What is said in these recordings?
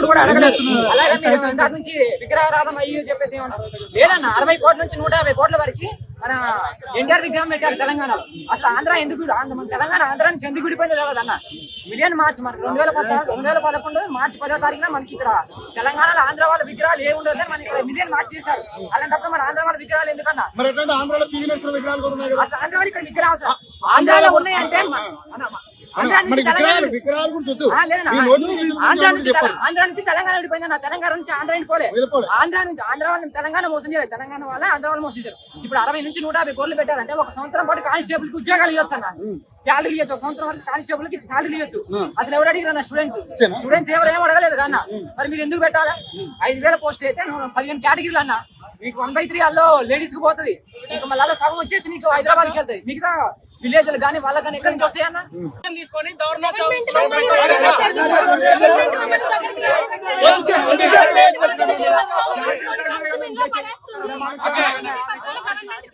ఒక్కడు కూడా అడగలేదు. అలాగే మీరు దాని నుంచి విగ్రహారాధన అయ్యి చెప్పేసి ఏమన్నారు లేదన్న. 60 కోట్ల నుంచి 150 కోట్ల వరకు మన ఎన్టీఆర్ విగ్రహం పెట్టారు తెలంగాణలో. అసలు ఆంధ్ర ఎందుకు మన తెలంగాణ ఆంధ్ర నుంచి ఎందుకు విడిపోయింది తెలియదన్న. మిలియన్ మార్చ్ మనకి 2011 మార్చి 10వ తారీఖున మనకి ఇక్కడ తెలంగాణలో ఆంధ్ర వాళ్ళ విగ్రహాలు ఏ ఉండదు మనకి ఇక్కడ మిలియన్ మార్చ్ చేశారు. అలాంటప్పుడు మన ఆంధ్ర వాళ్ళ విగ్రహాలు ఎందుకన్నా అసలు ఆంధ్ర వాళ్ళు ఇక్కడ విగ్రహాలు అసలు ఆంధ్రాలో ఉన్నాయంటే ఆంధ్ర నుంచి తెలంగాణ విడిపోయిందన్న. తెలంగాణ నుంచి ఆంధ్ర పోలే. ఆంధ్ర వాళ్ళని తెలంగాణ మోసం చేయలేదు. తెలంగాణ వాళ్ళ ఆంధ్ర వాళ్ళు మోసం చేశారు. ఇప్పుడు 60 నుంచి 150 కోట్లు పెట్టారంటే ఒక సంవత్సరం పాటు కానిస్టేబుల్ కి ఉద్యోగాలు ఇవ్వచ్చు అన్న. శాలరీ ఇవ్వచ్చు. ఒక సంవత్సరం వరకు కానిస్టేబుల్ కి శాలరీ ఇవ్వచ్చు. అసలు ఎవరు అడిగిన స్టూడెంట్స్ ఎవరు ఏం అడగలేదు కన్నా. మరి మీరు ఎందుకు పెట్టాలా? 5,000 పోస్ట్ అయితే 15 కేటగిరీలు అన్న. మీకు 1/3 అల్లో లేడీస్ కి పోతుంది. ఇంకా మళ్ళీ సగం వచ్చేసి నీకు హైదరాబాద్కి వెళ్తాయి. మిగతా విలేజ్ కానీ వాళ్ళకి కానీ ఎక్కడి నుంచి వస్తాయన్న తీసుకొని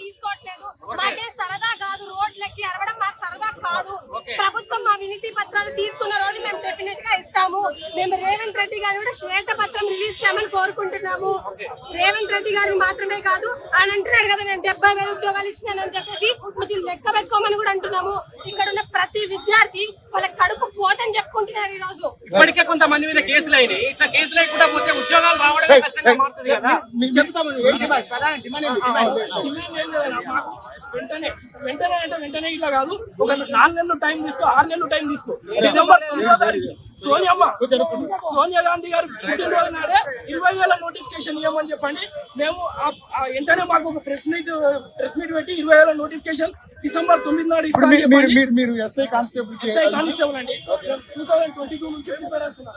తీసుకోవట్లేదు. మాకే సరదా కాదు, రోడ్లకి అరవడం మాకు సరదా కాదు. ప్రభుత్వం మా వినతి పత్రాలు తీసుకున్న రోజు మేము డెఫినెట్ గా ఇస్తాము. మేము రేవంత్ రెడ్డి గారు కూడా శ్వేత పత్రం రిలీజ్ చేయమని కోరుకుంటున్నాము. రేవంత్ రెడ్డి గారిని మాత్రమే కాదు ఆయన అంటున్నాడు కదా నేను 70,000 ఉద్యోగాలు ఇచ్చినానని చెప్పేసి కొంచెం లెక్క పెట్టుకోమని కూడా అంటున్నాము. ఇక్కడ ఉన్న ప్రతి విద్యార్థి వాళ్ళ కడుపు పోతని చెప్పుకుంటున్నారు. ఈ రోజు ఇప్పటికే కొంతమంది మీద కేసులు అయినాయి. ఇట్లా కేసులు లేకుండా పోతే ఉద్యోగాలు రావడమే కష్టంగా మారుతుంది కదా. వెంటనే ఇట్లా కాదు, ఒక 4 నెలలు టైం తీసుకో, 6 నెలలు టైం తీసుకో. డిసెంబర్ 9వ తారీఖు సోనియా గాంధీ గారు పుట్టినరోజు నాడే 20,000 నోటిఫికేషన్ ఇవ్వమని చెప్పండి. మేము వెంటనే మాకు ఒక ప్రెస్ మీట్ పెట్టి 20,000 నోటిఫికేషన్ డిసెంబర్ 9 నాడు ఇస్తాను. ఎస్ఐ కానిస్టేబుల్ అండి 2022 నుంచి ప్రిపేర్ అవుతున్నాం.